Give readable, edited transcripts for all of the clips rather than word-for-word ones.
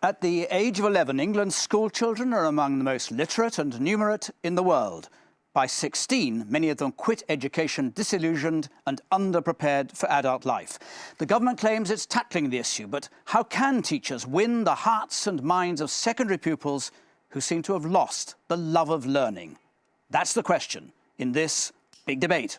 At the age of 11, England's school children are among the most literate and numerate in the world. By 16, many of them quit education disillusioned and underprepared for adult life. The government claims it's tackling the issue, but how can teachers win the hearts and minds of secondary pupils who seem to have lost the love of learning? That's the question in this big debate.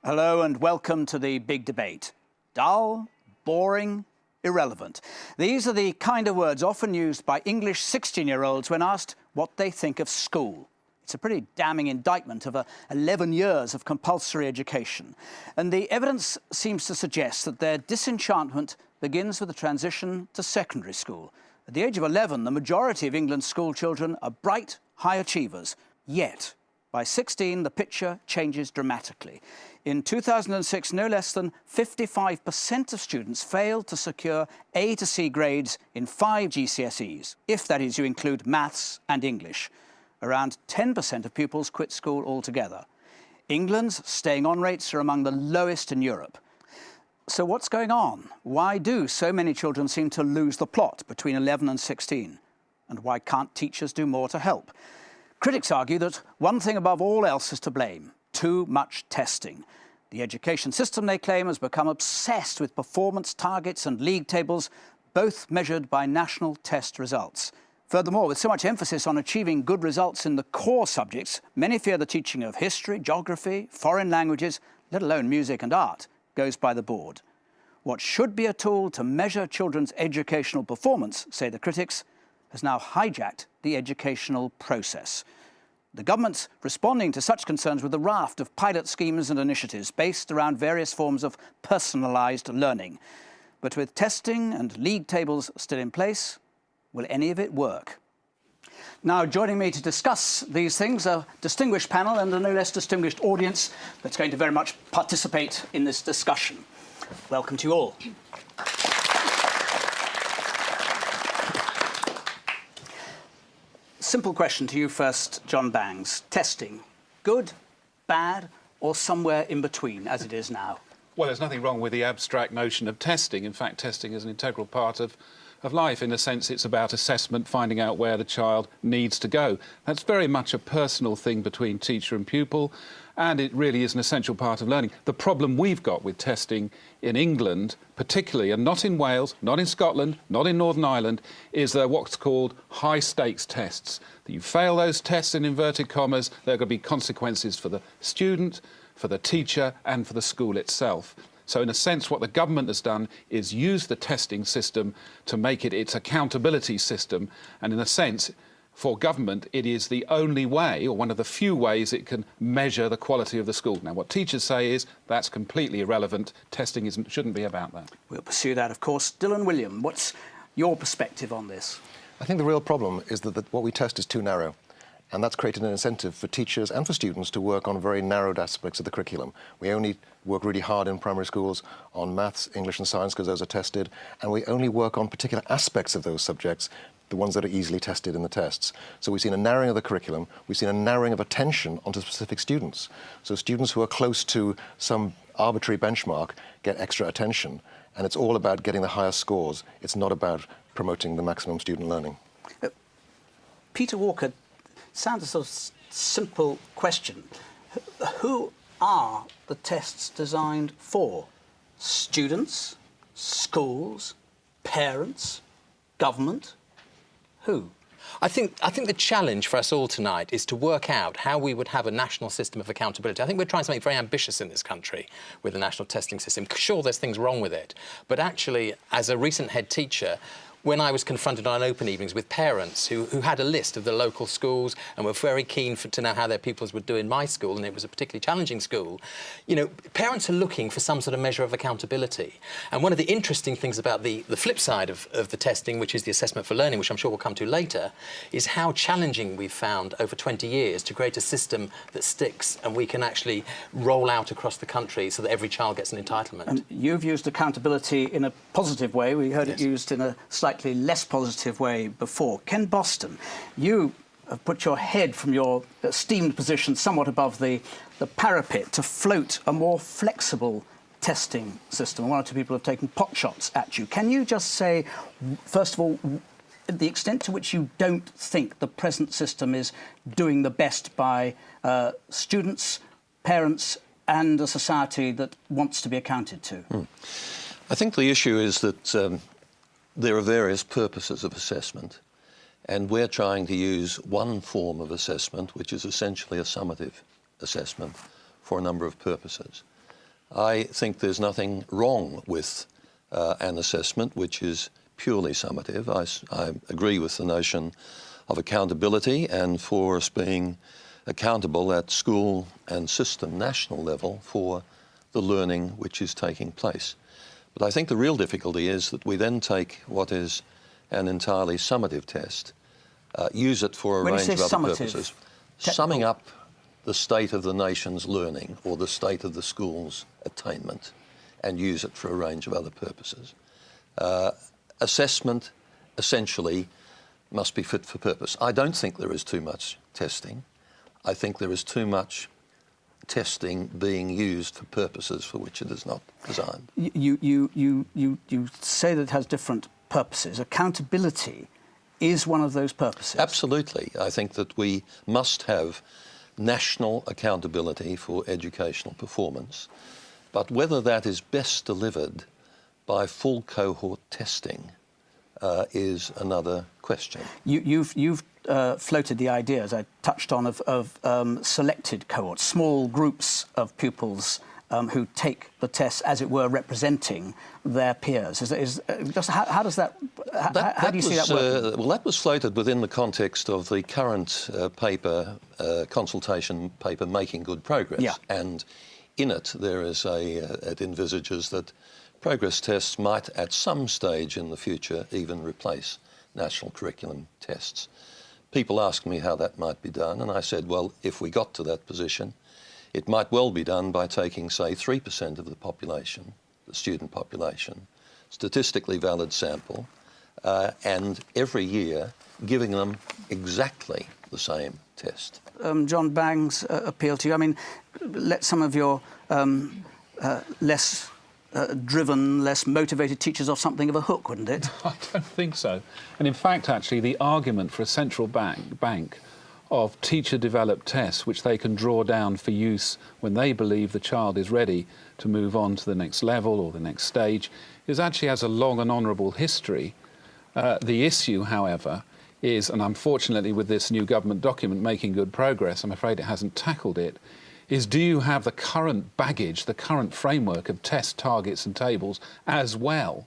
Hello and welcome to the big debate. Dull, boring, irrelevant. These are the kind of words often used by English 16-year-olds when asked what they think of school. It's a pretty damning indictment of 11 years of compulsory education. And the evidence seems to suggest that their disenchantment begins with the transition to secondary school. At the age of 11, the majority of England's school children are bright, high achievers. Yet, by 16, the picture changes dramatically. In 2006, no less than 55% of students failed to secure A to C grades in 5 GCSEs, if that is you include maths and English. Around 10% of pupils quit school altogether. England's staying on rates are among the lowest in Europe. So what's going on? Why do so many children seem to lose the plot between 11 and 16? And why can't teachers do more to help? Critics argue that one thing above all else is to blame: too much testing. The education system, they claim, has become obsessed with performance targets and league tables, both measured by national test results. Furthermore, with so much emphasis on achieving good results in the core subjects, many fear the teaching of history, geography, foreign languages, let alone music and art, goes by the board. What should be a tool to measure children's educational performance, say the critics, has now hijacked the educational process. The government's responding to such concerns with a raft of pilot schemes and initiatives based around various forms of personalised learning. But with testing and league tables still in place, will any of it work? Now, joining me to discuss these things, a distinguished panel and a no less distinguished audience that's going to very much participate in this discussion. Welcome to you all. Simple question to you first, John Bangs. Testing, good, bad, or somewhere in between, as it is now? Well, there's nothing wrong with the abstract notion of testing. In fact, testing is an integral part of life. In a sense, it's about assessment, finding out where the child needs to go. That's very much a personal thing between teacher and pupil, and it really is an essential part of learning. The problem we've got with testing in England, particularly, and not in Wales, not in Scotland, not in Northern Ireland, is what's called high-stakes tests. You fail those tests, in inverted commas, there are going to be consequences for the student, for the teacher, and for the school itself. So in a sense, what the government has done is use the testing system to make it its accountability system. And in a sense, for government, it is the only way, or one of the few ways, it can measure the quality of the school. Now, what teachers say is that's completely irrelevant. Testing shouldn't be about that. We'll pursue that, of course. Dylan William, what's your perspective on this? I think the real problem is that what we test is too narrow. And that's created an incentive for teachers and for students to work on very narrowed aspects of the curriculum. We only work really hard in primary schools on maths, English and science, because those are tested, and we only work on particular aspects of those subjects, the ones that are easily tested in the tests. So we've seen a narrowing of the curriculum, we've seen a narrowing of attention onto specific students. So students who are close to some arbitrary benchmark get extra attention, and it's all about getting the highest scores. It's not about promoting the maximum student learning. Peter Walker, sounds a sort of simple question. Who are the tests designed for? Students, schools, parents, government? Who? I think the challenge for us all tonight is to work out how we would have a national system of accountability. I think we're trying something very ambitious in this country with the national testing system. Sure, there's things wrong with it, but actually, as a recent head teacher, when I was confronted on open evenings with parents who had a list of the local schools and were very keen to know how their pupils would do in my school, and it was a particularly challenging school, you know, parents are looking for some sort of measure of accountability. And one of the interesting things about the flip side of the testing, which is the assessment for learning, which I'm sure we'll come to later, is how challenging we've found over 20 years to create a system that sticks and we can actually roll out across the country so that every child gets an entitlement. And you've used accountability in a positive way. We heard it used in a slightly less positive way before. Ken Boston, you have put your head from your esteemed position somewhat above the parapet to float a more flexible testing system. One or two people have taken pot shots at you. Can you just say, first of all, the extent to which you don't think the present system is doing the best by students, parents and a society that wants to be accounted to? I think the issue is that there are various purposes of assessment, and we're trying to use one form of assessment, which is essentially a summative assessment, for a number of purposes. I think there's nothing wrong with an assessment which is purely summative. I agree with the notion of accountability and for us being accountable at school and system national level for the learning which is taking place. But I think the real difficulty is that we then take what is an entirely summative test, use it for a range of other purposes, summing up the state of the nation's learning or the state of the school's attainment, and use it for a range of other purposes. Assessment essentially must be fit for purpose. I don't think there is too much testing. I think there is too much testing being used for purposes for which it is not designed. You say that it has different purposes. Accountability is one of those purposes. Absolutely. I think that we must have national accountability for educational performance, but whether that is best delivered by full cohort testing is another question. You've floated the idea, as I touched on, of selected cohorts, small groups of pupils who take the tests, as it were, representing their peers. How does that? How do you see that working? Well, that was floated within the context of the current consultation paper, Making Good Progress. Yeah. And in it, there is it envisages that progress tests might, at some stage in the future, even replace national curriculum tests. People asked me how that might be done, and I said, well, if we got to that position, it might well be done by taking, say, 3% of the population, the student population, statistically valid sample, and every year giving them exactly the same test. John Bangs, appeal to you. I mean, let some of your less driven, less motivated teachers off something of a hook, wouldn't it? I don't think so. And in fact, actually, the argument for a central bank of teacher-developed tests, which they can draw down for use when they believe the child is ready to move on to the next level or the next stage, actually has a long and honourable history. The issue, however, is, and unfortunately with this new government document, Making Good Progress, I'm afraid it hasn't tackled it, is do you have the current baggage, the current framework of test targets and tables as well,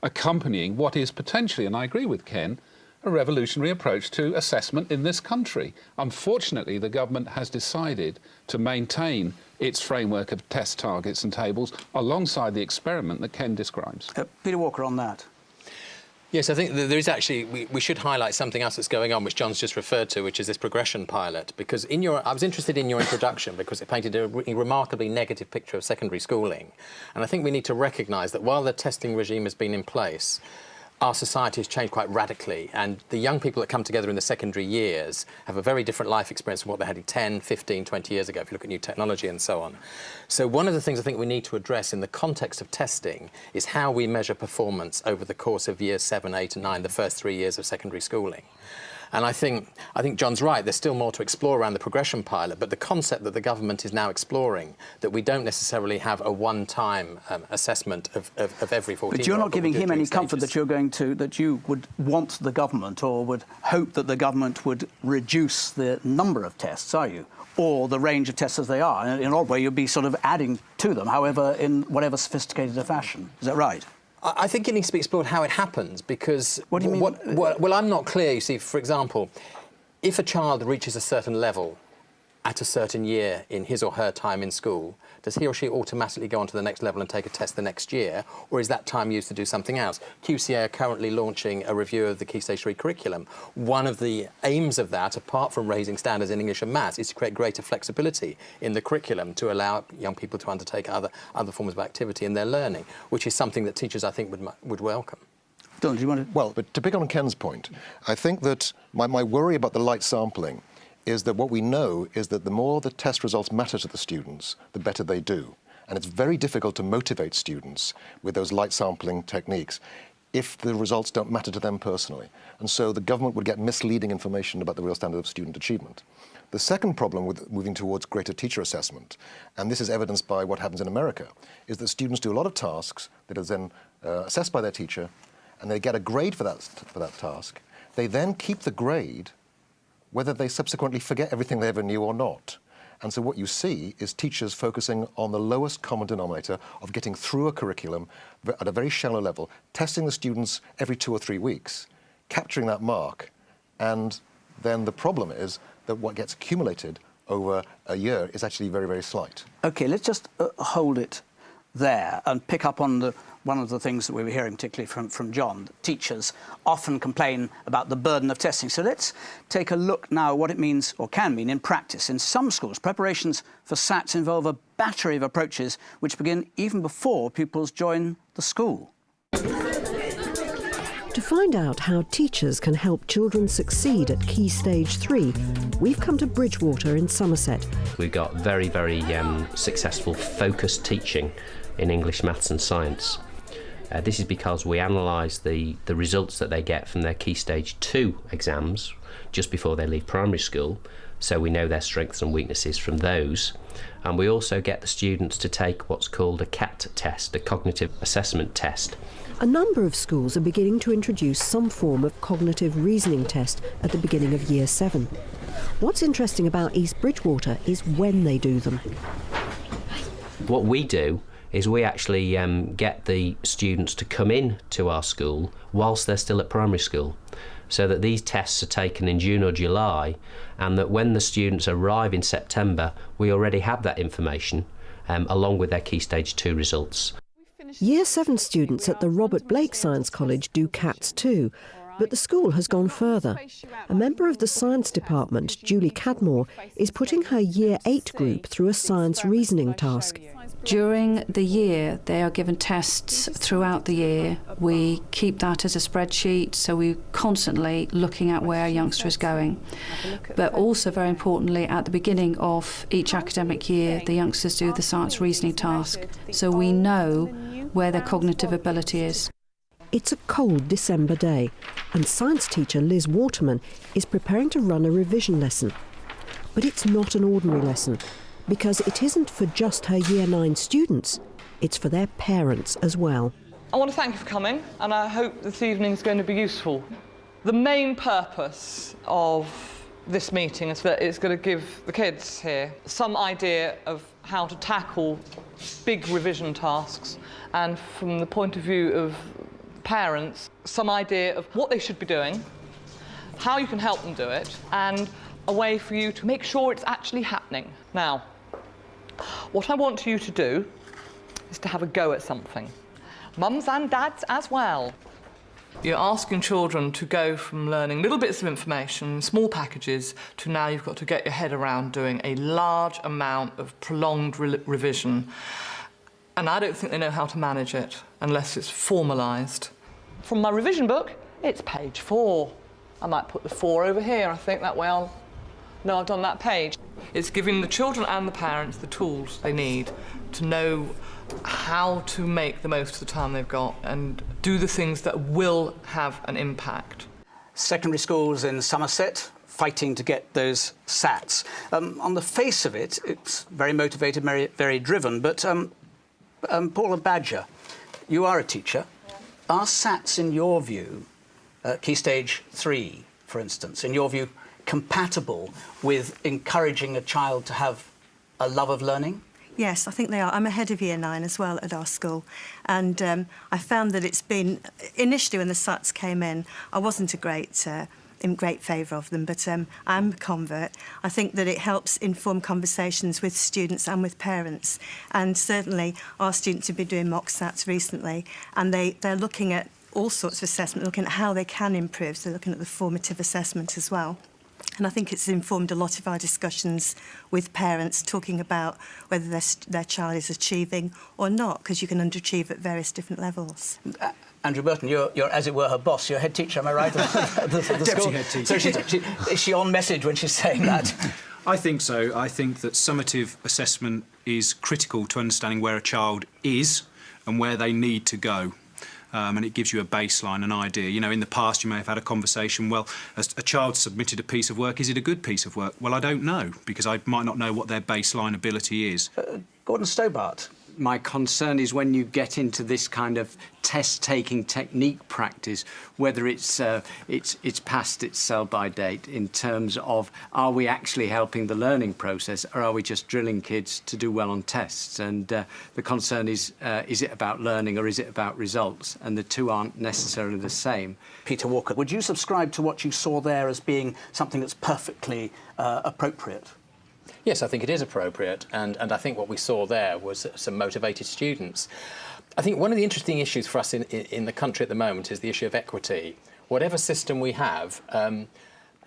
accompanying what is potentially, and I agree with Ken, a revolutionary approach to assessment in this country. Unfortunately, the government has decided to maintain its framework of test targets and tables alongside the experiment that Ken describes. Peter Walker, on that. Yes, I think there is actually, we should highlight something else that's going on, which John's just referred to, which is this progression pilot. Because I was interested in your introduction because it painted a remarkably negative picture of secondary schooling. And I think we need to recognise that while the testing regime has been in place, our society has changed quite radically, and the young people that come together in the secondary years have a very different life experience from what they had 10, 15, 20 years ago, if you look at new technology and so on. So one of the things I think we need to address in the context of testing is how we measure performance over the course of years 7, 8 and 9, the first 3 years of secondary schooling. And I think John's right, there's still more to explore around the progression pilot, but the concept that the government is now exploring, that we don't necessarily have a one-time assessment of every 14-year-old. But you're not giving him any comfort that you would want the government or would hope that the government would reduce the number of tests, are you? Or the range of tests as they are. In an odd way, you'd be sort of adding to them, however, in whatever sophisticated a fashion. Is that right? I think it needs to be explored how it happens, because... What do you mean? Well, I'm not clear. You see, for example, if a child reaches a certain level at a certain year in his or her time in school, does he or she automatically go on to the next level and take a test the next year, or is that time used to do something else? QCA are currently launching a review of the Key Stage 3 curriculum. One of the aims of that, apart from raising standards in English and maths, is to create greater flexibility in the curriculum to allow young people to undertake other forms of activity in their learning, which is something that teachers, I think, would welcome. Don, do you want to... Well, but to pick on Ken's point, I think that my worry about the light sampling is that what we know is that the more the test results matter to the students, the better they do. And it's very difficult to motivate students with those light sampling techniques if the results don't matter to them personally. And so the government would get misleading information about the real standard of student achievement. The second problem with moving towards greater teacher assessment, and this is evidenced by what happens in America, is that students do a lot of tasks that are then assessed by their teacher, and they get a grade for that task. They then keep the grade whether they subsequently forget everything they ever knew or not. And so what you see is teachers focusing on the lowest common denominator of getting through a curriculum at a very shallow level, testing the students every 2 or 3 weeks, capturing that mark, and then the problem is that what gets accumulated over a year is actually very, very slight. OK, let's just hold it there and pick up on one of the things that we were hearing, particularly from John. Teachers often complain about the burden of testing. So let's take a look now at what it means, or can mean, in practice. In some schools, preparations for SATs involve a battery of approaches which begin even before pupils join the school. To find out how teachers can help children succeed at Key Stage 3, we've come to Bridgewater in Somerset. We've got very, very successful focused teaching in English, maths and science. This is because we analyse the results that they get from their Key Stage 2 exams just before they leave primary school, so we know their strengths and weaknesses from those. And we also get the students to take what's called a CAT test, a cognitive assessment test. A number of schools are beginning to introduce some form of cognitive reasoning test at the beginning of Year 7. What's interesting about East Bridgewater is when they do them. What we do is we actually get the students to come in to our school whilst they're still at primary school, so that these tests are taken in June or July, and that when the students arrive in September, we already have that information along with their Key Stage 2 results. Year 7 students at the Robert Blake Science College do CATs too, but the school has gone further. A member of the science department, Julie Cadmore, is putting her Year 8 group through a science reasoning task. During the year, they are given tests throughout the year. We keep that as a spreadsheet, so we're constantly looking at where a youngster is going. But also, very importantly, at the beginning of each academic year, the youngsters do the science reasoning task, so we know where their cognitive ability is. It's a cold December day, and science teacher Liz Waterman is preparing to run a revision lesson. But it's not an ordinary lesson, because it isn't for just her Year 9 students, it's for their parents as well. I want to thank you for coming, and I hope this evening is going to be useful. The main purpose of this meeting is that it's going to give the kids here some idea of how to tackle big revision tasks, and from the point of view of parents, some idea of what they should be doing, how you can help them do it, and a way for you to make sure it's actually happening. Now, what I want you to do is to have a go at something. Mums and dads as well. You're asking children to go from learning little bits of information, small packages, to now you've got to get your head around doing a large amount of prolonged revision. And I don't think they know how to manage it unless it's formalised. From my revision book, it's page 4. I might put the 4 over here. I think that way I'll know I've done that page. It's giving the children and the parents the tools they need to know how to make the most of the time they've got and do the things that will have an impact. Secondary schools in Somerset fighting to get those SATs. On the face of it, it's very motivated, very driven, but Paula Badger, you are a teacher. Are SATs, in your view, Key Stage 3, for instance, in your view, compatible with encouraging a child to have a love of learning? Yes, I think they are. I'm ahead of Year 9 as well at our school, and I found that it's been, initially when the SATs came in, I wasn't in great favour of them, but I'm a convert. I think that it helps inform conversations with students and with parents, and certainly our students have been doing mock SATs recently, and they're looking at all sorts of assessment, looking at how they can improve, so looking at the formative assessment as well. And I think it's informed a lot of our discussions with parents, talking about whether their child is achieving or not, because you can underachieve at various different levels. Andrew Burton, you're, as it were, her boss, your head teacher, am I right? the Deputy head teacher. So is she on message when she's saying that? I think so. I think that summative assessment is critical to understanding where a child is and where they need to go. And it gives you a baseline, an idea. You know, in the past you may have had a conversation, well, a child submitted a piece of work, is it a good piece of work? Well, I don't know, because I might not know what their baseline ability is. Gordon Stobart. My concern is when you get into this kind of test-taking technique practice, whether it's past its sell-by date in terms of are we actually helping the learning process, or are we just drilling kids to do well on tests? And the concern is it about learning or is it about results? And the two aren't necessarily the same. Peter Walker, would you subscribe to what you saw there as being something that's perfectly appropriate? Yes, I think it is appropriate, and I think what we saw there was some motivated students. I think one of the interesting issues for us in the country at the moment is the issue of equity. Whatever system we have,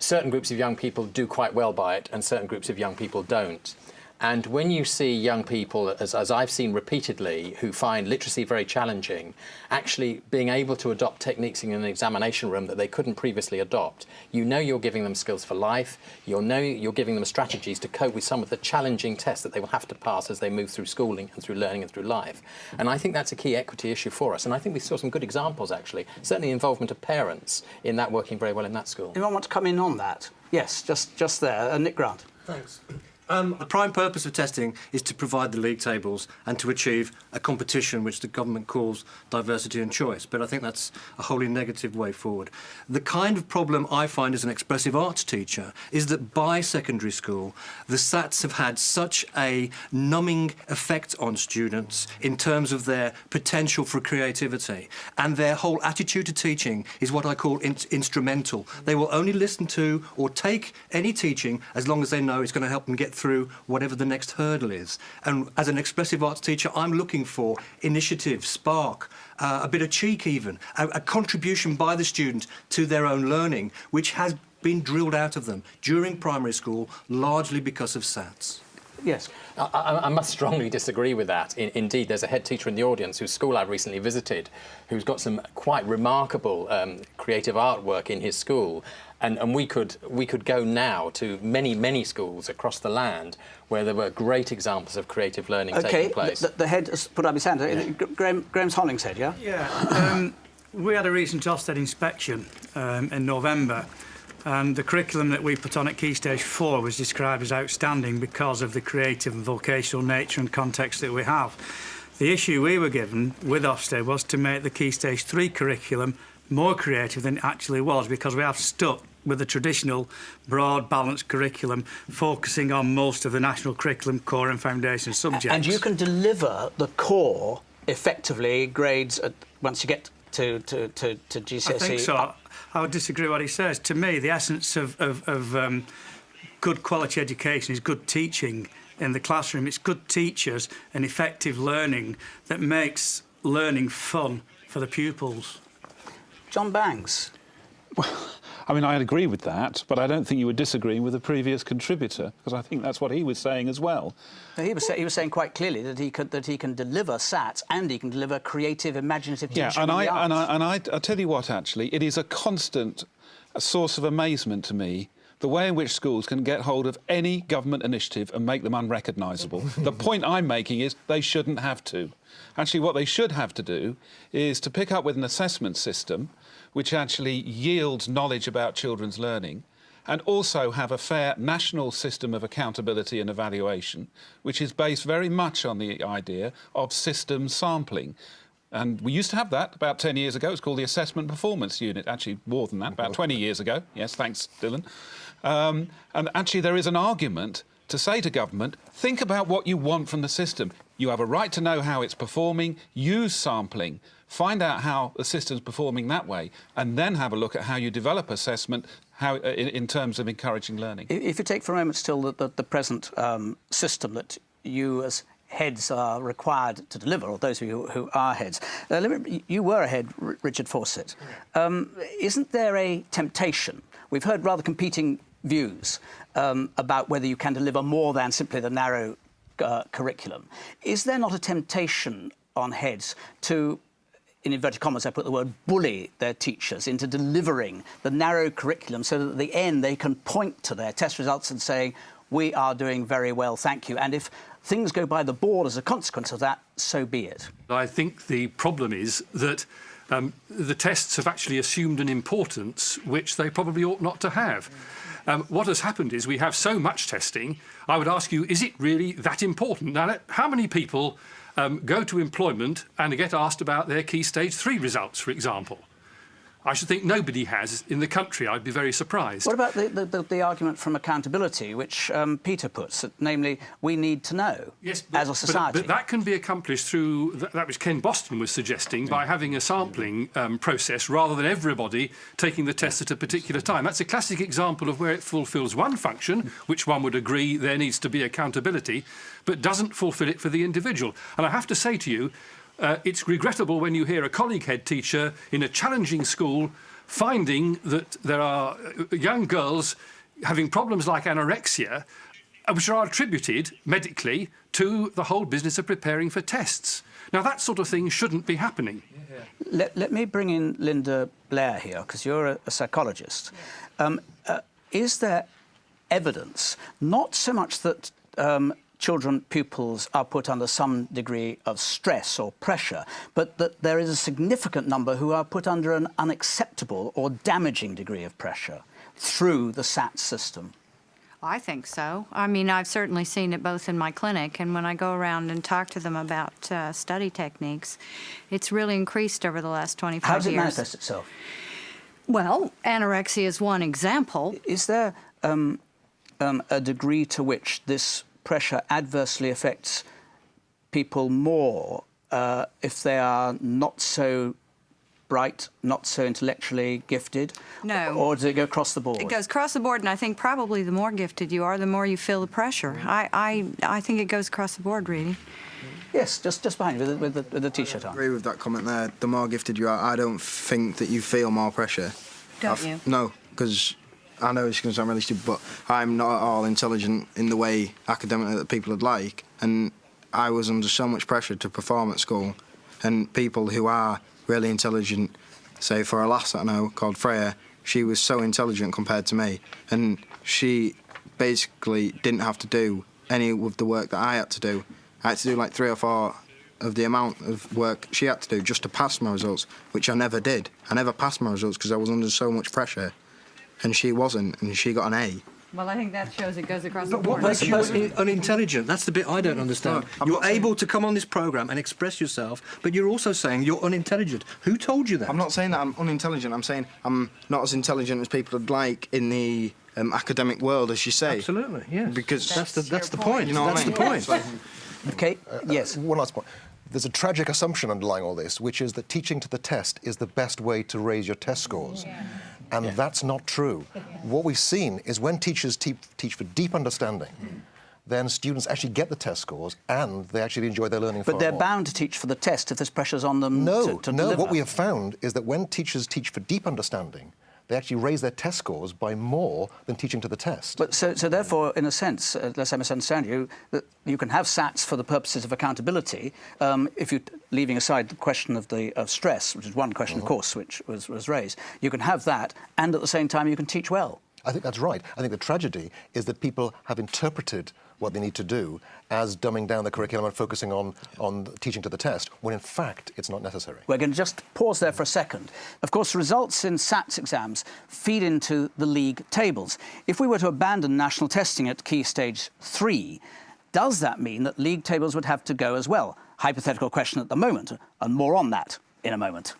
certain groups of young people do quite well by it and certain groups of young people don't. And when you see young people, as I've seen repeatedly, who find literacy very challenging, actually being able to adopt techniques in an examination room that they couldn't previously adopt, you know you're giving them skills for life, you know you're giving them strategies to cope with some of the challenging tests that they will have to pass as they move through schooling and through learning and through life. And I think that's a key equity issue for us. And I think we saw some good examples, actually. Certainly the involvement of parents in that working very well in that school. Anyone want to come in on that? Yes, just there. Nick Grant. Thanks. The prime purpose of testing is to provide the league tables and to achieve a competition which the government calls diversity and choice, but I think that's a wholly negative way forward. The kind of problem I find as an expressive arts teacher is that by secondary school, the SATs have had such a numbing effect on students in terms of their potential for creativity, and their whole attitude to teaching is what I call instrumental. They will only listen to or take any teaching as long as they know it's going to help them get through whatever the next hurdle is. And as an expressive arts teacher, I'm looking for initiative, spark, a bit of cheek even, a contribution by the student to their own learning, which has been drilled out of them during primary school, largely because of SATs. Yes. I must strongly disagree with that. Indeed, there's a head teacher in the audience whose school I've recently visited who's got some quite remarkable creative artwork in his school. And we could go now to many schools across the land where there were great examples of creative learning taking place. The head has put up his hand. Yeah. Graham's Hollingshead, yeah? Yeah. We had a recent Ofsted inspection in November, and the curriculum that we put on at Key Stage 4 was described as outstanding because of the creative and vocational nature and context that we have. The issue we were given with Ofsted was to make the Key Stage 3 curriculum more creative than it actually was, because we have stuck with the traditional broad, balanced curriculum, focusing on most of the national curriculum core and foundation subjects. And you can deliver the core effectively grades once you get to GCSE. I think so. I would disagree with what he says. To me, the essence of good quality education is good teaching in the classroom. It's good teachers and effective learning that makes learning fun for the pupils. John Banks. Well, I mean, I'd agree with that, but I don't think you were disagreeing with the previous contributor, because I think that's what he was saying as well. He was saying quite clearly that he can deliver SATs and he can deliver creative, imaginative teaching. Yeah, and I tell you what, actually, it is a constant source of amazement to me the way in which schools can get hold of any government initiative and make them unrecognisable. The point I'm making is they shouldn't have to. Actually, what they should have to do is to pick up with an assessment system which actually yields knowledge about children's learning, and also have a fair national system of accountability and evaluation, which is based very much on the idea of system sampling. And we used to have that about 10 years ago. It's called the Assessment Performance Unit. Actually, more than that, about 20 years ago. Yes, thanks, Dylan. And actually, there is an argument to say to government, think about what you want from the system. You have a right to know how it's performing, use sampling, find out how the system's performing that way, and then have a look at how you develop assessment in terms of encouraging learning. If you take for a moment still the present system that you as heads are required to deliver, or those of you who are heads. You were a head, Richard Fawcett. Isn't there a temptation? We've heard rather competing views about whether you can deliver more than simply the narrow curriculum. Is there not a temptation on heads to, in inverted commas I put the word, bully their teachers into delivering the narrow curriculum so that at the end they can point to their test results and say, we are doing very well, thank you. And if things go by the board as a consequence of that, so be it. I think the problem is that the tests have actually assumed an importance which they probably ought not to have. What has happened is we have so much testing. I would ask you, is it really that important? Now, how many people go to employment and get asked about their Key Stage 3 results, for example? I should think nobody has in the country. I'd be very surprised. What about the argument from accountability, which Peter puts, that, namely, we need to know as a society? But that can be accomplished through that which Ken Boston was suggesting, by having a sampling process rather than everybody taking the test at a particular time. That's a classic example of where it fulfills one function, which one would agree there needs to be accountability, but doesn't fulfil it for the individual. And I have to say to you, it's regrettable when you hear a colleague head teacher in a challenging school finding that there are young girls having problems like anorexia, which are attributed medically to the whole business of preparing for tests. Now, that sort of thing shouldn't be happening. Let me bring in Linda Blair here, because you're a psychologist. Is there evidence, not so much that pupils are put under some degree of stress or pressure, but that there is a significant number who are put under an unacceptable or damaging degree of pressure through the SAT system? I think so. I mean, I've certainly seen it both in my clinic and when I go around and talk to them about study techniques. It's really increased over the last 25 years. How does it manifest itself? Well, anorexia is one example. Is there a degree to which this pressure adversely affects people more if they are not so bright, not so intellectually gifted? No. Or does it go across the board? It goes across the board, and I think probably the more gifted you are, the more you feel the pressure. I think it goes across the board, really. Yes, just behind you with the T-shirt on. I agree with that comment there. The more gifted you are, I don't think that you feel more pressure. Don't you? No, because I know it's going to sound really stupid, but I'm not at all intelligent in the way academically that people would like, and I was under so much pressure to perform at school, and people who are really intelligent, say for a lass that I know called Freya, she was so intelligent compared to me, and she basically didn't have to do any of the work that I had to do. I had to do like 3 or 4 of the amount of work she had to do just to pass my results, which I never did. I never passed my results because I was under so much pressure. And she wasn't, and she got an A. Well, I think that shows it goes across the But board. what makes you unintelligent? That's the bit I don't understand. You're able to come on this programme and express yourself, but you're also saying you're unintelligent. Who told you that? I'm not saying that I'm unintelligent. I'm saying I'm not as intelligent as people would like in the academic world, as you say. Absolutely, yes. Because that's the point. You know that's what I mean? the point. Okay, yes. One last point. There's a tragic assumption underlying all this, which is that teaching to the test is the best way to raise your test scores. And that's not true. What we've seen is when teachers teach for deep understanding, then students actually get the test scores and they actually enjoy their learning far more. But they're bound to teach for the test if there's pressures on them to deliver. What we have found is that when teachers teach for deep understanding, they actually raise their test scores by more than teaching to the test. But so therefore, in a sense, unless I misunderstand you, that you can have SATs for the purposes of accountability, if you're leaving aside the question of stress, which is one question, of course, which was raised. You can have that, and at the same time, you can teach well. I think that's right. I think the tragedy is that people have interpreted what they need to do as dumbing down the curriculum and focusing on teaching to the test, when in fact it's not necessary. We're going to just pause there for a second. Of course, results in SATs exams feed into the league tables. If we were to abandon national testing at Key Stage 3, does that mean that league tables would have to go as well? Hypothetical question at the moment, and more on that in a moment.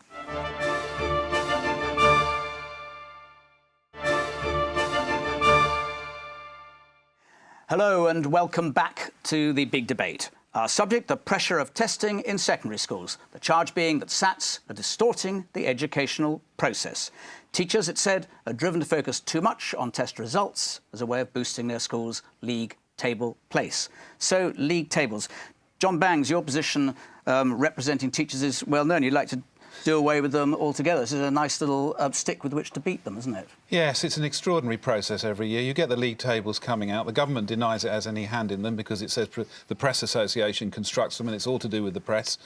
Hello and welcome back to the big debate. Our subject, the pressure of testing in secondary schools. The charge being that SATs are distorting the educational process. Teachers, it said, are driven to focus too much on test results as a way of boosting their school's league table place. So, league tables. John Bangs, your position representing teachers is well known. You'd like to do away with them altogether. This is a nice little stick with which to beat them, isn't it? Yes, it's an extraordinary process every year. You get the league tables coming out. The government denies it has any hand in them because it says the Press Association constructs them and it's all to do with the press.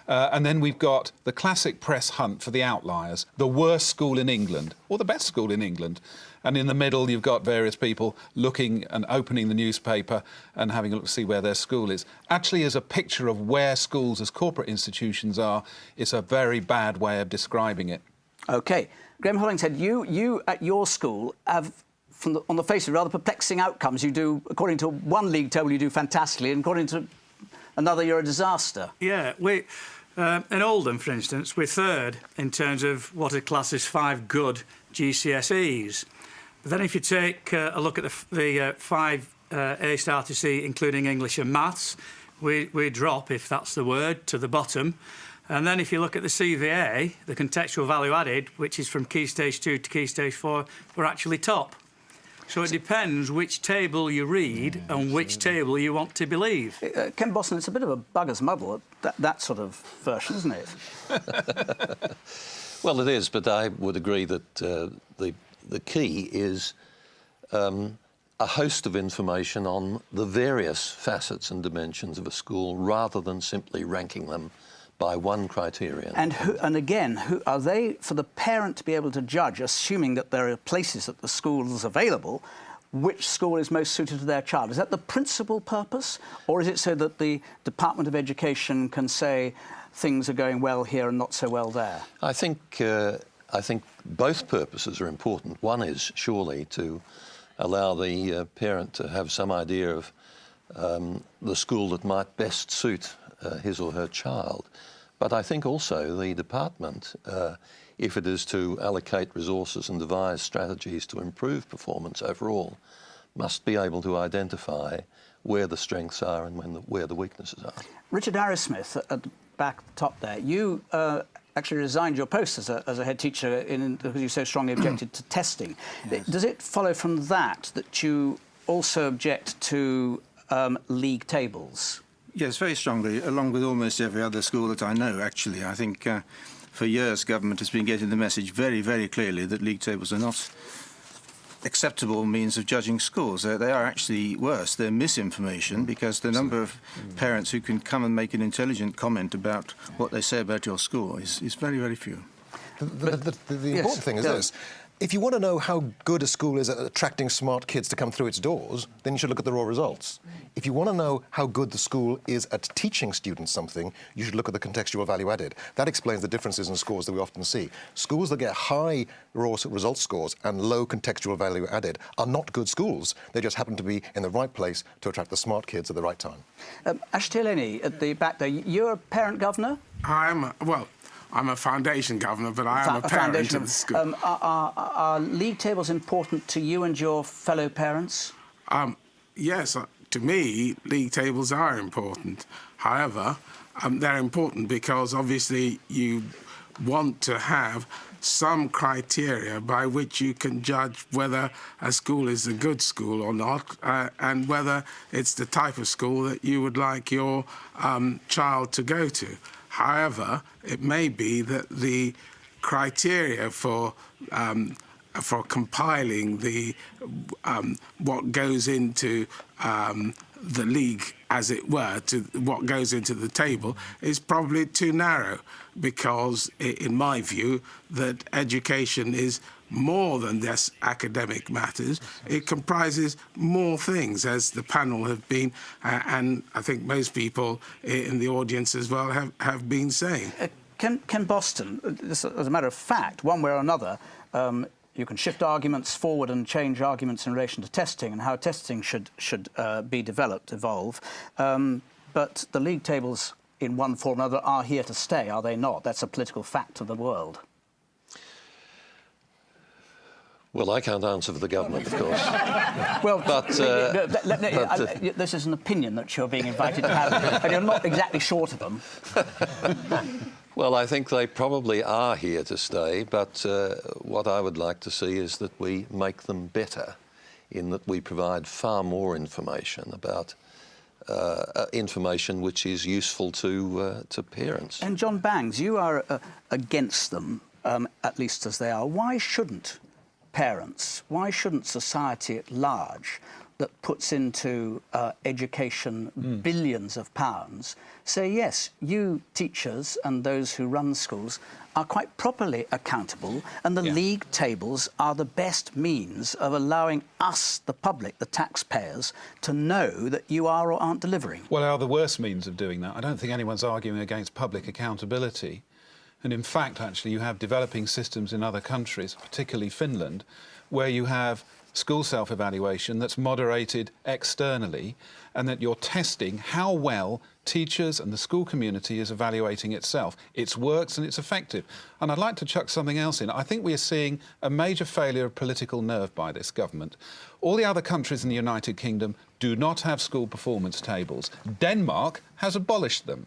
And then we've got the classic press hunt for the outliers, the worst school in England or the best school in England. And in the middle, you've got various people looking and opening the newspaper and having a look to see where their school is. Actually, as a picture of where schools as corporate institutions are, it's a very bad way of describing it. OK. Graham Hollingshead, you at your school have, on the face of it, rather perplexing outcomes. You do, according to one league table, you do fantastically, and according to another, you're a disaster. Yeah, in Oldham, for instance, we're third in terms of what are classed as 5 good GCSEs. But then if you take a look at the 5 A star to C, including English and Maths, we drop, if that's the word, to the bottom. And then if you look at the CVA, the contextual value added, which is from Key Stage 2 to Key Stage 4, we're actually top. So it depends which table you read and which table you want to believe. Ken Boston, it's a bit of a bugger's muddle, that sort of version, isn't it? Well, it is, but I would agree that the key is a host of information on the various facets and dimensions of a school rather than simply ranking them by one criterion. And again, who are they for the parent to be able to judge, assuming that there are places at the schools available, which school is most suited to their child? Is that the principal purpose, or is it so that the Department of Education can say things are going well here and not so well there? I think both purposes are important. One is surely to allow the parent to have some idea of the school that might best suit his or her child. But I think also the department, if it is to allocate resources and devise strategies to improve performance overall, must be able to identify where the strengths are and where the weaknesses are. Richard Arrowsmith, at the back at the top there, you actually resigned your post as a head teacher because you so strongly objected to testing. Yes. Does it follow from that you also object to league tables? Yes, very strongly, along with almost every other school that I know, actually. I think for years government has been getting the message very, very clearly that league tables are not acceptable means of judging schools. They are actually worse. They're misinformation because the number of parents who can come and make an intelligent comment about what they say about your school is very, very few. The important thing is this. If you want to know how good a school is at attracting smart kids to come through its doors, then you should look at the raw results. If you want to know how good the school is at teaching students something, you should look at the contextual value added. That explains the differences in scores that we often see. Schools that get high raw result scores and low contextual value added are not good schools. They just happen to be in the right place to attract the smart kids at the right time. Ashtil Eni, at the back there, you're a parent governor? I'm a foundation governor, but I am a parent of the school. Are league tables important to you and your fellow parents? Yes, to me, league tables are important. However, they're important because obviously you want to have some criteria by which you can judge whether a school is a good school or not, and whether it's the type of school that you would like your child to go to. However, it may be that the criteria for compiling the what goes into the league, as it were, to what goes into the table, is probably too narrow, because, in my view, that education is more than just academic matters. It comprises more things, as the panel have been, and I think most people in the audience as well have been saying. Ken Boston, as a matter of fact, one way or another, you can shift arguments forward and change arguments in relation to testing and how testing should be developed, evolve. But the league tables, in one form or another, are here to stay, are they not? That's a political fact of the world. Well, I can't answer for the government, of course. Well, but, this is an opinion that you're being invited to have, and you're not exactly short of them. Well, I think they probably are here to stay, but what I would like to see is that we make them better, in that we provide far more information about information which is useful to parents. And John Bangs, you are against them, at least as they are. Why shouldn't parents, why shouldn't society at large, that puts into education billions of pounds, say, yes, you teachers and those who run schools are quite properly accountable, and the league tables are the best means of allowing us, the public, the taxpayers, to know that you are or aren't delivering? Well, they are the worst means of doing that. I don't think anyone's arguing against public accountability. And in fact, actually, you have developing systems in other countries, particularly Finland, where you have school self-evaluation that's moderated externally, and that you're testing how well teachers and the school community is evaluating itself. It works and it's effective. And I'd like to chuck something else in. I think we are seeing a major failure of political nerve by this government. All the other countries in the United Kingdom do not have school performance tables. Denmark has abolished them.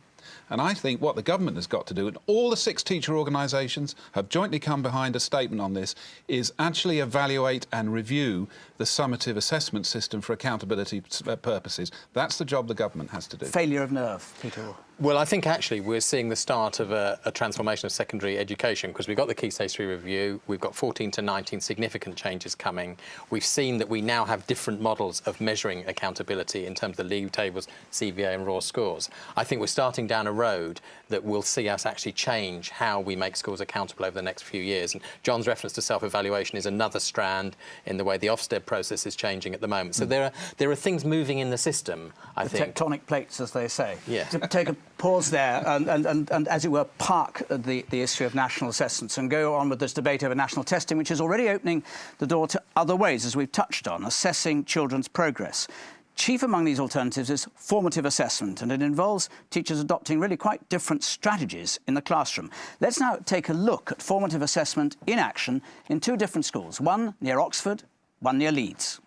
And I think what the government has got to do, and all the 6 teacher organisations have jointly come behind a statement on this, is actually evaluate and review the summative assessment system for accountability purposes. That's the job the government has to do. Failure of nerve, Peter. Well, I think actually we're seeing the start of a transformation of secondary education, because we've got the Key Stage 3 review, we've got 14 to 19 significant changes coming. We've seen that we now have different models of measuring accountability in terms of the league tables, CVA and raw scores. I think we're starting down a road that will see us actually change how we make schools accountable over the next few years. And John's reference to self-evaluation is another strand in the way the Ofsted process is changing at the moment. So there are things moving in the system, I think. Tectonic plates, as they say. Yeah. To take a pause there and, as it were, park the issue of national assessments and go on with this debate over national testing, which is already opening the door to other ways, as we've touched on, assessing children's progress. Chief among these alternatives is formative assessment, and it involves teachers adopting really quite different strategies in the classroom. Let's now take a look at formative assessment in action in 2 different schools, one near Oxford, one near Leeds.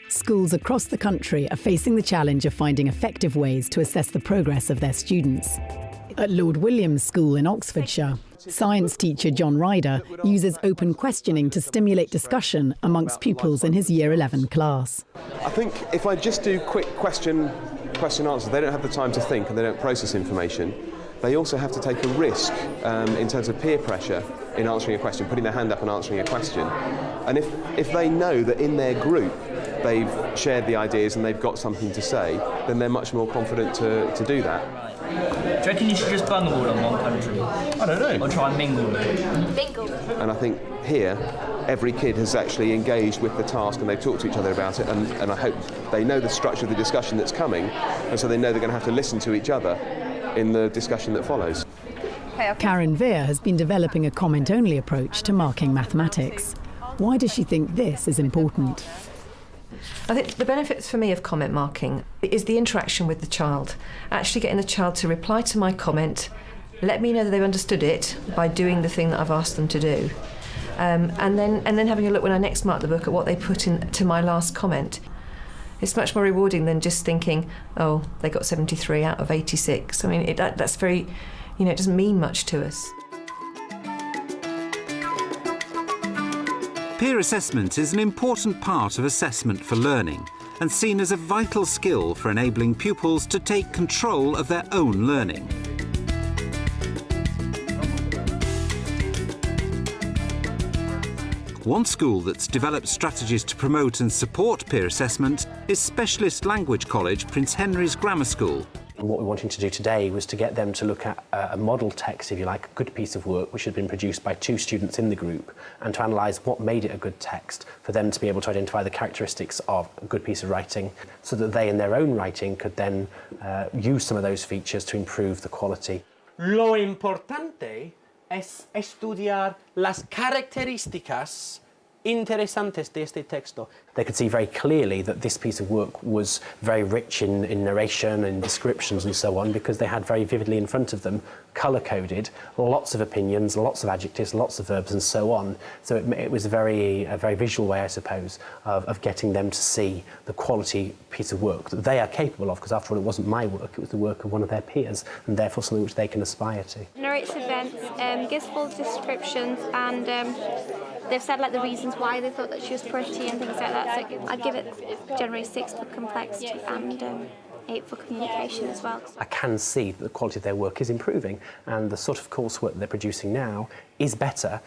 Schools across the country are facing the challenge of finding effective ways to assess the progress of their students. At Lord William's School in Oxfordshire, science teacher John Ryder uses open questioning to stimulate discussion amongst pupils in his Year 11 class. I think if I just do quick question answer, they don't have the time to think and they don't process information. They also have to take a risk in terms of peer pressure in answering a question, putting their hand up and answering a question. And if they know that in their group they've shared the ideas and they've got something to say, then they're much more confident to do that. Do you reckon you should just bung all on one country? I don't know. Or try and mingle? Mingle. And I think here, every kid has actually engaged with the task and they've talked to each other about it, and I hope they know the structure of the discussion that's coming, and so they know they're going to have to listen to each other in the discussion that follows. Karen Veer has been developing a comment-only approach to marking mathematics. Why does she think this is important? I think the benefits for me of comment marking is the interaction with the child. Actually getting the child to reply to my comment, let me know that they've understood it by doing the thing that I've asked them to do. And then having a look when I next mark the book at what they put into my last comment. It's much more rewarding than just thinking, oh, they got 73 out of 86. I mean, that's very, it doesn't mean much to us. Peer assessment is an important part of assessment for learning and seen as a vital skill for enabling pupils to take control of their own learning. One school that's developed strategies to promote and support peer assessment is Specialist Language College, Prince Henry's Grammar School. And what we wanted to do today was to get them to look at a model text, if you like, a good piece of work which had been produced by 2 students in the group, and to analyse what made it a good text, for them to be able to identify the characteristics of a good piece of writing, so that they in their own writing could then use some of those features to improve the quality. Lo importante es estudiar las características interesantes de este texto. They could see very clearly that this piece of work was very rich in narration and descriptions and so on, because they had very vividly in front of them, colour-coded, lots of opinions, lots of adjectives, lots of verbs and so on. So it was a very visual way, I suppose, of getting them to see the quality piece of work that they are capable of, because after all it wasn't my work, it was the work of one of their peers, and therefore something which they can aspire to. Narrates events, gives full descriptions, and they've said like the reasons why they thought that she was pretty and things like that. So I'd give it generally 6 for complexity and 8 for communication as well. I can see that the quality of their work is improving, and the sort of coursework that they're producing now is better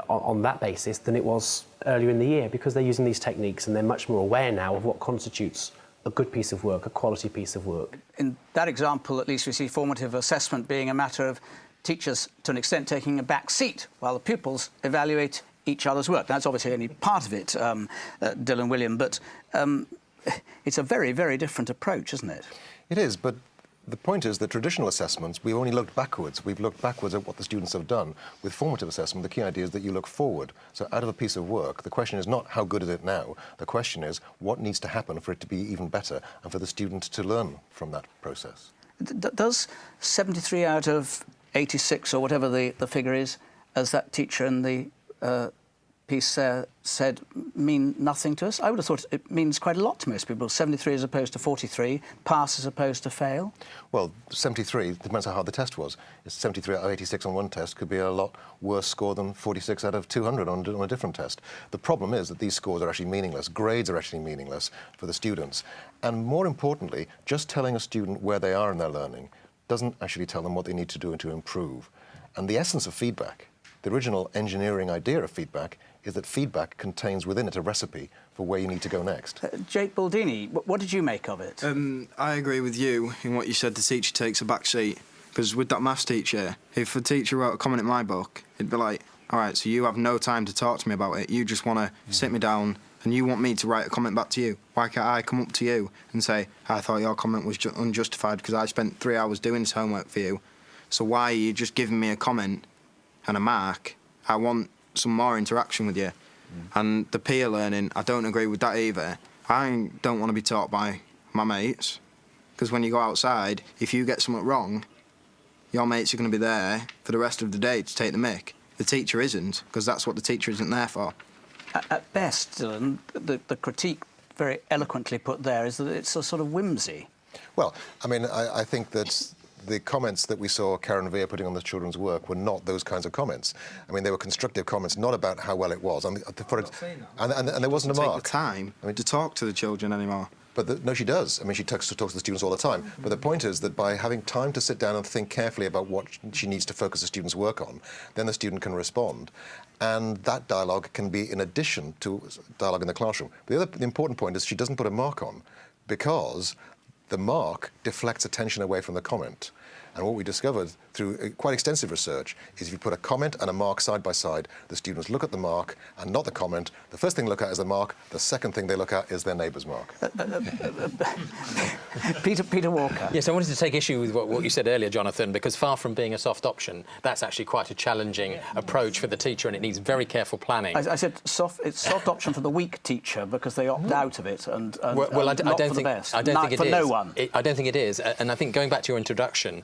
on that basis than it was earlier in the year, because they're using these techniques and they're much more aware now of what constitutes a good piece of work, a quality piece of work. In that example, at least, we see formative assessment being a matter of teachers, to an extent, taking a back seat while the pupils evaluate each other's work. That's obviously only part of it, Dylan William, but it's a very, very different approach, isn't it? It is, but the point is that traditional assessments, we've only looked backwards. We've looked backwards at what the students have done. With formative assessment, the key idea is that you look forward. So out of a piece of work, the question is not how good is it now, the question is what needs to happen for it to be even better and for the student to learn from that process. Does 73 out of 86, or whatever the figure is, as that teacher in the piece said, mean nothing to us? I would have thought it means quite a lot to most people. 73 as opposed to 43, pass as opposed to fail. Well, 73 depends how hard the test was. 73 out of 86 on one test could be a lot worse score than 46 out of 200 on a different test. The problem is that these scores are actually meaningless. Grades are actually meaningless for the students. And more importantly, just telling a student where they are in their learning doesn't actually tell them what they need to do to improve. And the essence of feedback, the original engineering idea of feedback, is that feedback contains within it a recipe for where you need to go next. Jake Baldini, what did you make of it? I agree with you in what you said. The teacher takes a back seat, because with that maths teacher, if a teacher wrote a comment in my book, it'd be like, all right, so you have no time to talk to me about it. You just want to sit me down and you want me to write a comment back to you. Why can't I come up to you and say, I thought your comment was unjustified because I spent 3 hours doing this homework for you. So why are you just giving me a comment and a mark? I want some more interaction with you. And the peer learning, I don't agree with that either. I don't want to be taught by my mates, because when you go outside, if you get something wrong, your mates are going to be there for the rest of the day to take the mick. The teacher isn't, because that's what the teacher isn't there for. At best, Dylan, the critique very eloquently put there is that it's a sort of whimsy. Well, I mean, I think that the comments that we saw Karen Veer putting on the children's work were not those kinds of comments. I mean, they were constructive comments, not about how well it was. And there wasn't a mark. Take the time to talk to the children anymore. But no, she does. I mean, she talks to the students all the time. But the point is that by having time to sit down and think carefully about what she needs to focus the student's work on, then the student can respond. And that dialogue can be in addition to dialogue in the classroom. The important point is she doesn't put a mark on, because the mark deflects attention away from the comment. And what we discovered through quite extensive research is if you put a comment and a mark side by side, the students look at the mark and not the comment. The first thing they look at is the mark. The second thing they look at is their neighbour's mark. Peter Walker. Yes, I wanted to take issue with what you said earlier, Jonathan, because far from being a soft option, that's actually quite a challenging approach for the teacher, and it needs very careful planning. I said it's soft option for the weak teacher because they opt out of it and well, I not don't for think, the best. I don't think it for is. no one. I don't think it is. And I think going back to your introduction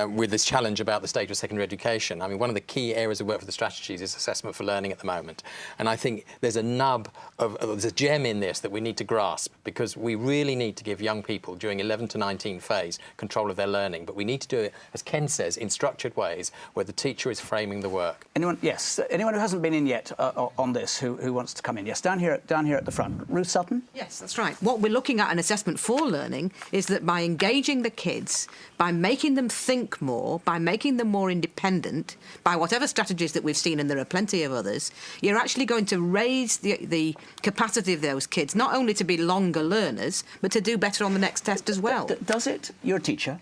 with this challenge about the state of secondary education, I mean, one of the key areas of work for the strategies is assessment for learning at the moment. And I think there's there's a gem in this that we need to grasp, because we really need to give young people during 11 to 19 phase control of their learning. But we need to do it, as Ken says, in structured ways where the teacher is framing the work. Anyone? Yes. Anyone who hasn't been in yet on this who wants to come in? Yes, down here at the front. Ruth Sutton? Yes, that's right. What we're looking at in assessment for learning is that by engaging the kids, by making them think more, by making them more independent, by whatever strategies that we've seen, and there are plenty of others, you're actually going to raise the capacity of those kids, not only to be longer learners, but to do better on the next test as well. Does it? You're a teacher.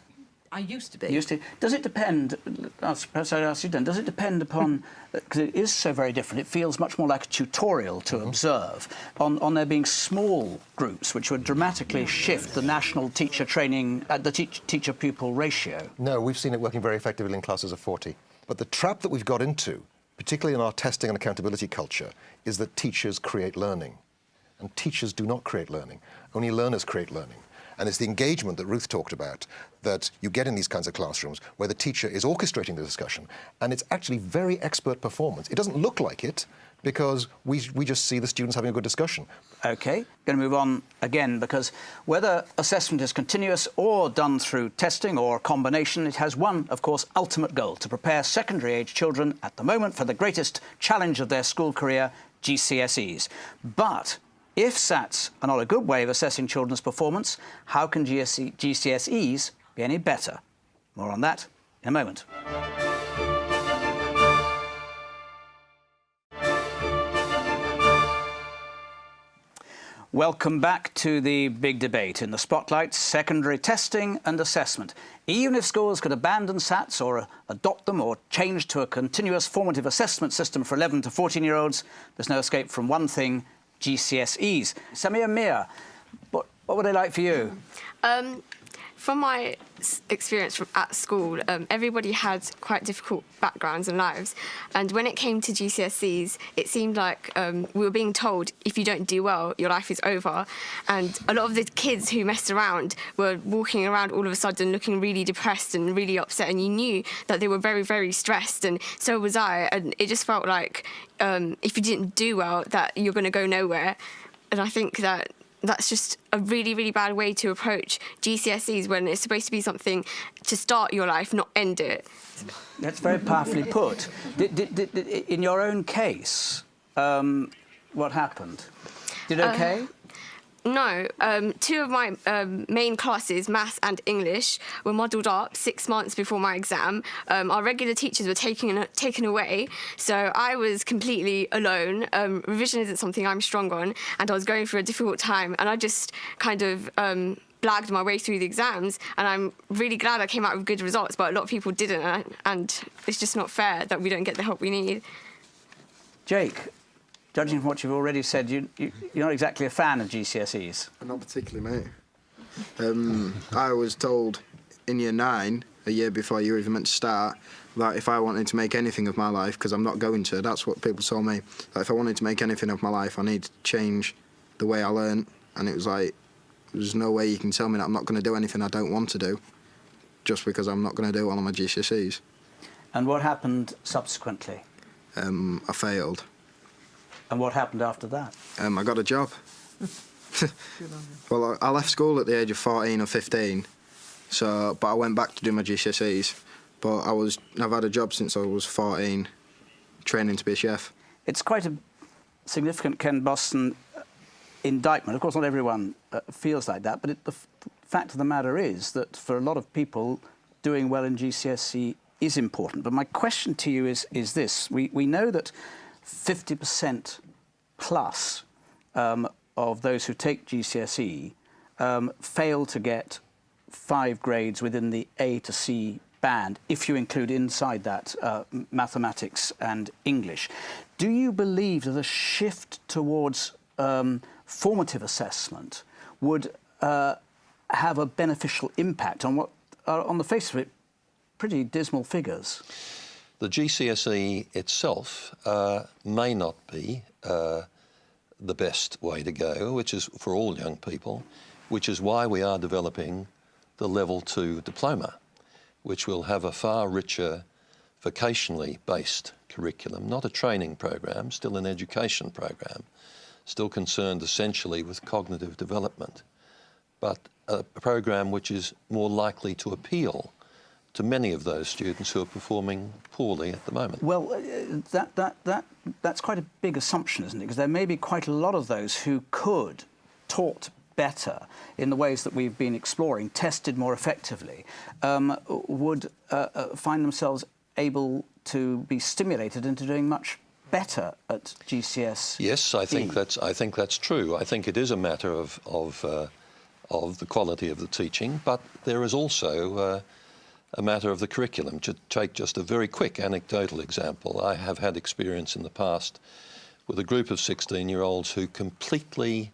I used to be. Used to. Does it depend, perhaps I'd ask you then, does it depend upon, because it is so very different, it feels much more like a tutorial to observe, on there being small groups which would dramatically shift the national teacher training, the teacher-pupil ratio? No, we've seen it working very effectively in classes of 40. But the trap that we've got into particularly in our testing and accountability culture, is that teachers create learning. And teachers do not create learning. Only learners create learning. And it's the engagement that Ruth talked about that you get in these kinds of classrooms where the teacher is orchestrating the discussion, and it's actually very expert performance. It doesn't look like it because we just see the students having a good discussion. OK, going to move on again, because whether assessment is continuous or done through testing or a combination, it has one, of course, ultimate goal: to prepare secondary-age children at the moment for the greatest challenge of their school career, GCSEs. But if SATs are not a good way of assessing children's performance, how can GCSEs be any better? More on that in a moment. Welcome back to the big debate. In the spotlight, secondary testing and assessment. Even if schools could abandon SATs or adopt them or change to a continuous formative assessment system for 11 to 14-year-olds, there's no escape from one thing: GCSEs. Samia Mia, what were they like for you? From my experience at school, everybody had quite difficult backgrounds and lives. And when it came to GCSEs, it seemed like we were being told, if you don't do well, your life is over. And a lot of the kids who messed around were walking around all of a sudden looking really depressed and really upset. And you knew that they were very, very stressed. And so was I. And it just felt like if you didn't do well, that you're going to go nowhere. And I think that that's just a really, really bad way to approach GCSEs when it's supposed to be something to start your life, not end it. That's very powerfully put. In your own case, what happened? Did OK? No. Two of my main classes, maths and English, were modelled up 6 months before my exam. Our regular teachers were taken away, so I was completely alone. Revision isn't something I'm strong on, and I was going through a difficult time, and I just kind of blagged my way through the exams, and I'm really glad I came out with good results, but a lot of people didn't, and it's just not fair that we don't get the help we need. Jake, judging from what you've already said, you're not exactly a fan of GCSEs. Not particularly, mate. I was told in year 9, a year before you were even meant to start, that if I wanted to make anything of my life, because I'm not going to, that's what people told me, that if I wanted to make anything of my life, I need to change the way I learn. And it was like, there's no way you can tell me that I'm not going to do anything I don't want to do, just because I'm not going to do well on my GCSEs. And what happened subsequently? I failed. And what happened after that? I got a job. Well, I left school at the age of 14 or 15, but I went back to do my GCSEs. But I've had a job since I was 14, training to be a chef. It's quite a significant Ken Boston indictment. Of course, not everyone feels like that, but the fact of the matter is that for a lot of people, doing well in GCSE is important. But my question to you is this. We know that 50% plus of those who take GCSE fail to get 5 grades within the A to C band, if you include inside that mathematics and English. Do you believe that a shift towards formative assessment would have a beneficial impact on what, on the face of it, pretty dismal figures? The GCSE itself may not be the best way to go, which is for all young people, which is why we are developing the Level 2 diploma, which will have a far richer vocationally based curriculum, not a training program, still an education program, still concerned essentially with cognitive development, but a program which is more likely to appeal to many of those students who are performing poorly at the moment. Well, that's quite a big assumption, isn't it? Because there may be quite a lot of those who could, taught better in the ways that we've been exploring, tested more effectively, would find themselves able to be stimulated into doing much better at GCSE. Yes, I think that's true. I think it is a matter of the quality of the teaching, but there is also a matter of the curriculum. To take just a very quick anecdotal example, I have had experience in the past with a group of 16-year-olds who completely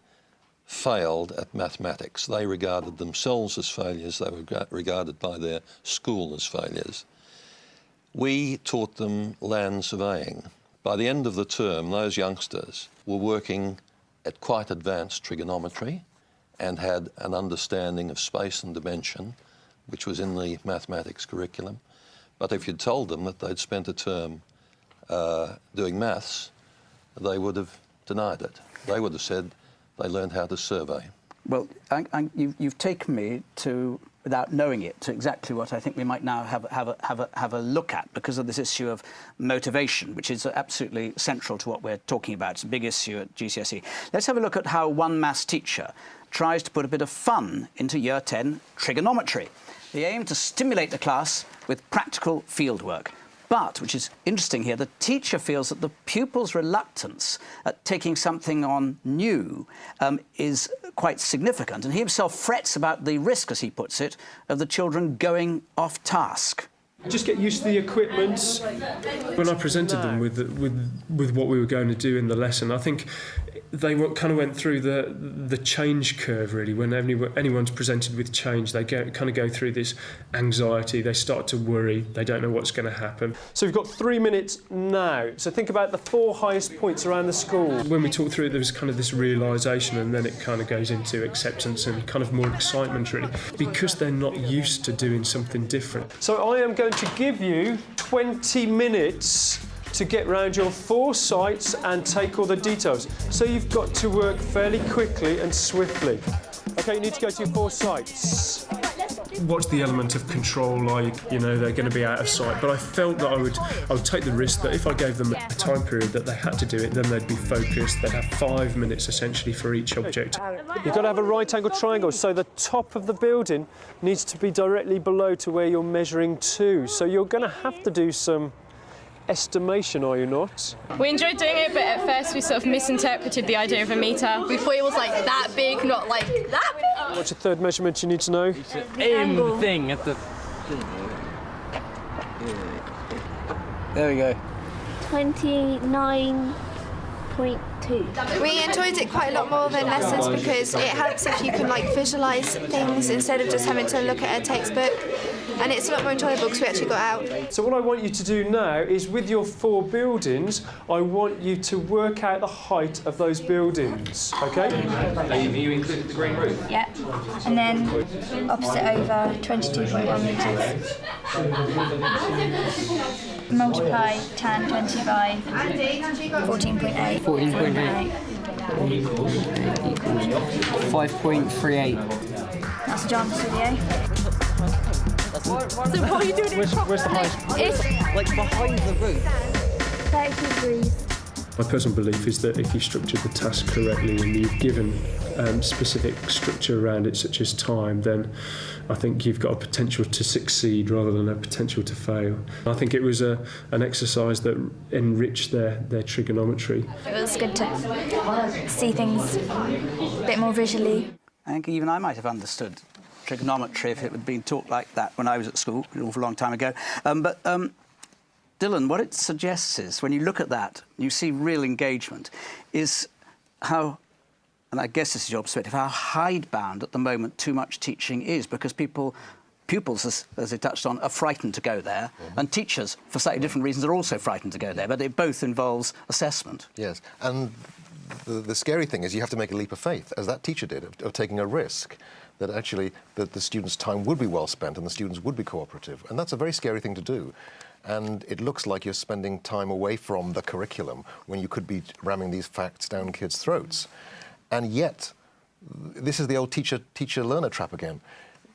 failed at mathematics. They regarded themselves as failures, they were regarded by their school as failures. We taught them land surveying. By the end of the term, those youngsters were working at quite advanced trigonometry and had an understanding of space and dimension, which was in the mathematics curriculum. But if you'd told them that they'd spent a term doing maths, they would have denied it. They would have said they learned how to survey. Well, you've taken me to, without knowing it, to exactly what I think we might now have a look at, because of this issue of motivation, which is absolutely central to what we're talking about. It's a big issue at GCSE. Let's have a look at how one maths teacher tries to put a bit of fun into Year 10 trigonometry. The aim to stimulate the class with practical fieldwork. But, which is interesting here, the teacher feels that the pupil's reluctance at taking something on new is quite significant, and he himself frets about the risk, as he puts it, of the children going off task. Just get used to the equipment. When I presented them with what we were going to do in the lesson, I think they kind of went through the change curve, really. When anyone's presented with change, they kind of go through this anxiety, they start to worry, they don't know what's going to happen. So we've got 3 minutes now. So think about the 4 highest points around the school. When we talked through it, there was kind of this realisation, and then it kind of goes into acceptance and kind of more excitement, really, because they're not used to doing something different. So I am going to give you 20 minutes to get round your 4 sites and take all the details. So you've got to work fairly quickly and swiftly. OK, you need to go to your 4 sites. What's the element of control like? You know, they're going to be out of sight. But I felt that I would take the risk that if I gave them a time period that they had to do it, then they'd be focused. They'd have 5 minutes essentially for each object. You've got to have a right angle triangle, so the top of the building needs to be directly below to where you're measuring to. So you're going to have to do some estimation, are you not? We enjoyed doing it, but at first we sort of misinterpreted the idea of a metre. We thought it was like that big, not like that big. What's your third measurement you need to know? Aim the thing at the... There we go. 29.2. We enjoyed it quite a lot more than lessons because it helps if you can like visualise things instead of just having to look at a textbook. And it's a lot more enjoyable because we actually got out. So what I want you to do now is, with your 4 buildings, I want you to work out the height of those buildings, OK? Have you included the green roof? Yeah. And then opposite over 22.1 metres. Multiply tan 25, 14.8. 14.8 equals 5.38. That's John's video. So what are you doing? Where's the highest? It's like behind the roof. 30 degrees. My personal belief is that if you've structured the task correctly and you've given specific structure around it, such as time, then I think you've got a potential to succeed rather than a potential to fail. I think it was an exercise that enriched their trigonometry. It was good to see things a bit more visually. I think even I might have understood trigonometry if it had been taught like that when I was at school, an awful long time ago. But Dylan, what it suggests is, when you look at that, you see real engagement, is how, and I guess this is your perspective, how hidebound at the moment too much teaching is, because pupils, as they touched on, are frightened to go there, and teachers, for slightly different reasons, are also frightened to go there, but it both involves assessment. Yes, and the scary thing is you have to make a leap of faith, as that teacher did, of taking a risk that actually the students' time would be well spent and the students would be cooperative. And that's a very scary thing to do. And it looks like you're spending time away from the curriculum when you could be ramming these facts down kids' throats. And yet, this is the old teacher-learner trap again.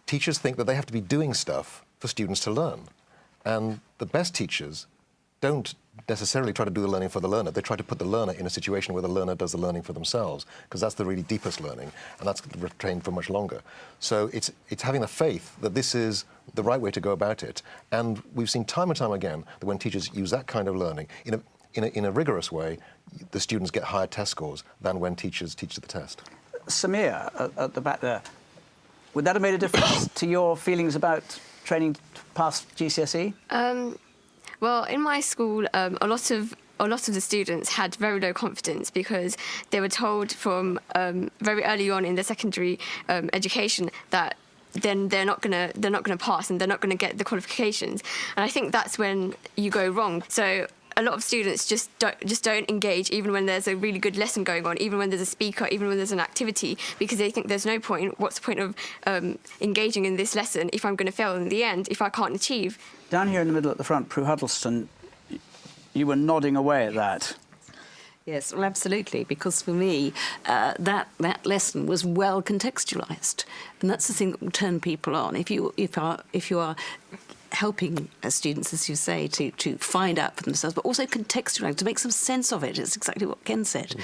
Teachers think that they have to be doing stuff for students to learn. And the best teachers don't necessarily try to do the learning for the learner. They try to put the learner in a situation where the learner does the learning for themselves, because that's the really deepest learning, and that's retained for much longer. So it's having the faith that this is the right way to go about it. And we've seen time and time again that when teachers use that kind of learning in a rigorous way, the students get higher test scores than when teachers teach to the test. Samir, at the back there, would that have made a difference to your feelings about training past GCSE? Well, in my school, a lot of the students had very low confidence because they were told from very early on in their secondary education that then they're not gonna pass and they're not gonna get the qualifications. And I think that's when you go wrong. So a lot of students just don't engage, even when there's a really good lesson going on, even when there's a speaker, even when there's an activity, because they think there's no point. What's the point of engaging in this lesson if I'm going to fail in the end, if I can't achieve? Down here in the middle at the front, Prue Huddleston, you were nodding away at that. Yes, well, absolutely, because for me, that lesson was well contextualised, and that's the thing that will turn people on. If you are helping students, as you say, to find out for themselves, but also contextualise, to make some sense of it. It's exactly what Ken said.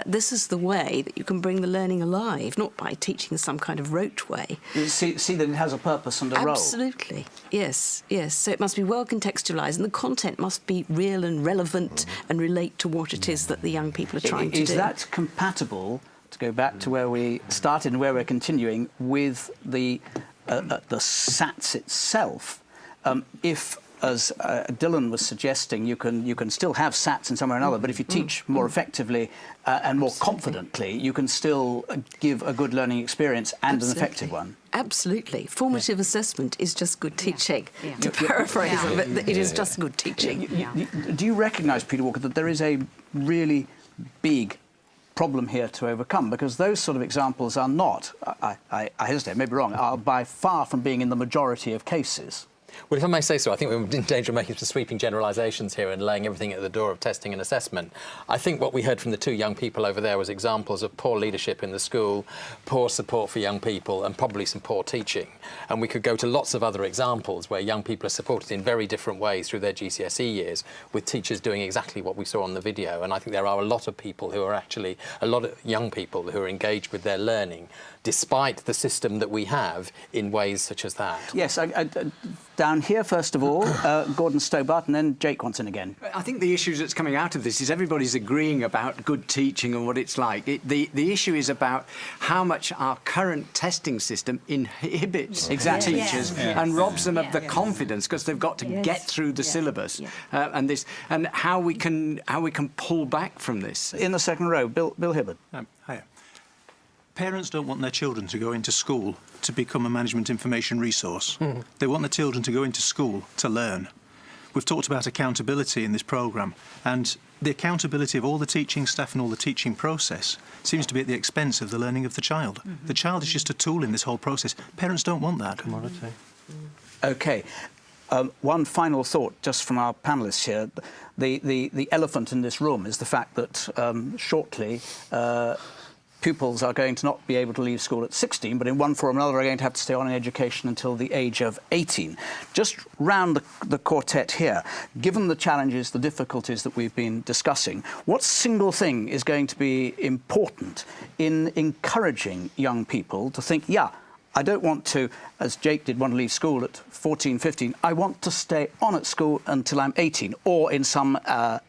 This is the way that you can bring the learning alive, not by teaching some kind of rote way. You see that it has a purpose and a role. Absolutely, yes, yes. So it must be well contextualised, and the content must be real and relevant and relate to what it is that the young people are trying to do. Is that compatible, to go back to where we started and where we're continuing, with the SATs itself? If, as Dylan was suggesting, you can still have SATs in some way or another, but if you teach more effectively and more confidently, you can still give a good learning experience and an effective one. Absolutely. Formative assessment is just good teaching. To paraphrase it is just good teaching. Do you recognise, Peter Walker, that there is a really big problem here to overcome? Because those sort of examples are not, I hesitate, maybe wrong, are by far from being in the majority of cases. Well, if I may say so, I think we're in danger of making some sweeping generalisations here and laying everything at the door of testing and assessment. I think what we heard from the two young people over there was examples of poor leadership in the school, poor support for young people, and probably some poor teaching. And we could go to lots of other examples where young people are supported in very different ways through their GCSE years, with teachers doing exactly what we saw on the video. And I think there are a lot of people who are actually, a lot of young people who are engaged with their learning, despite the system that we have, in ways such as that. Yes, down here, first of all, Gordon Stobart, and then Jake wants in again. I think the issue that's coming out of this is everybody's agreeing about good teaching and what it's like. The issue is about how much our current testing system inhibits teachers and robs them of the confidence, because they've got to get through the syllabus, and how we can pull back from this. In the second row, Bill Hibbard. Hiya. Parents don't want their children to go into school to become a management information resource. They want their children to go into school to learn. We've talked about accountability in this programme, and the accountability of all the teaching staff and all the teaching process seems to be at the expense of the learning of the child. The child is just a tool in this whole process. Parents don't want that. Commodity. OK. One final thought, just from our panellists here. The elephant in this room is the fact that shortly pupils are going to not be able to leave school at 16, but in one form or another are going to have to stay on in education until the age of 18. Just round the quartet here, given the challenges, the difficulties that we've been discussing, what single thing is going to be important in encouraging young people to think, yeah, I don't want to, as Jake did, want to leave school at 14, 15. I want to stay on at school until I'm 18, or in some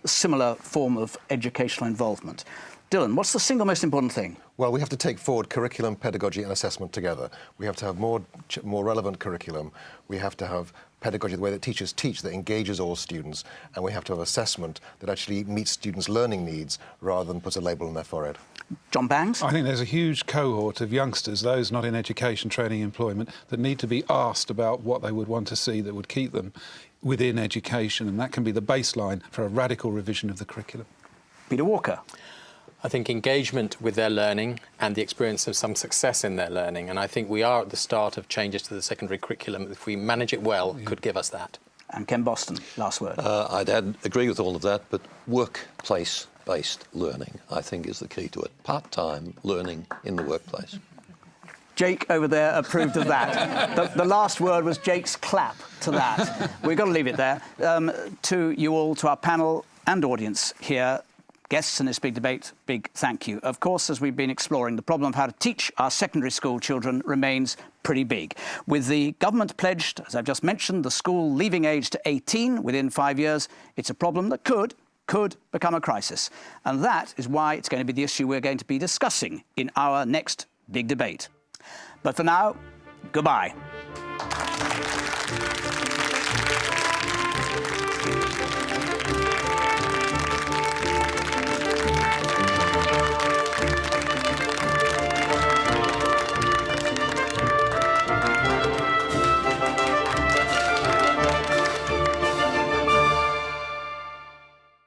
similar form of educational involvement. Dylan, what's the single most important thing? Well, we have to take forward curriculum, pedagogy and assessment together. We have to have more relevant curriculum. We have to have pedagogy, the way that teachers teach, that engages all students. And we have to have assessment that actually meets students' learning needs rather than puts a label on their forehead. John Bangs? I think there's a huge cohort of youngsters, those not in education, training, employment, that need to be asked about what they would want to see that would keep them within education. And that can be the baseline for a radical revision of the curriculum. Peter Walker? I think engagement with their learning and the experience of some success in their learning. And I think we are at the start of changes to the secondary curriculum. If we manage it well, could give us that. And Ken Boston, last word. I'd agree with all of that, but workplace-based learning, I think, is the key to it. Part-time learning in the workplace. Jake over there approved of that. The last word was Jake's clap to that. We've got to leave it there. To you all, to our panel and audience here, guests in this big debate, big thank you. Of course, as we've been exploring, the problem of how to teach our secondary school children remains pretty big. With the government pledged, as I've just mentioned, the school leaving age to 18 within 5 years, it's a problem that could become a crisis. And that is why it's going to be the issue we're going to be discussing in our next big debate. But for now, goodbye.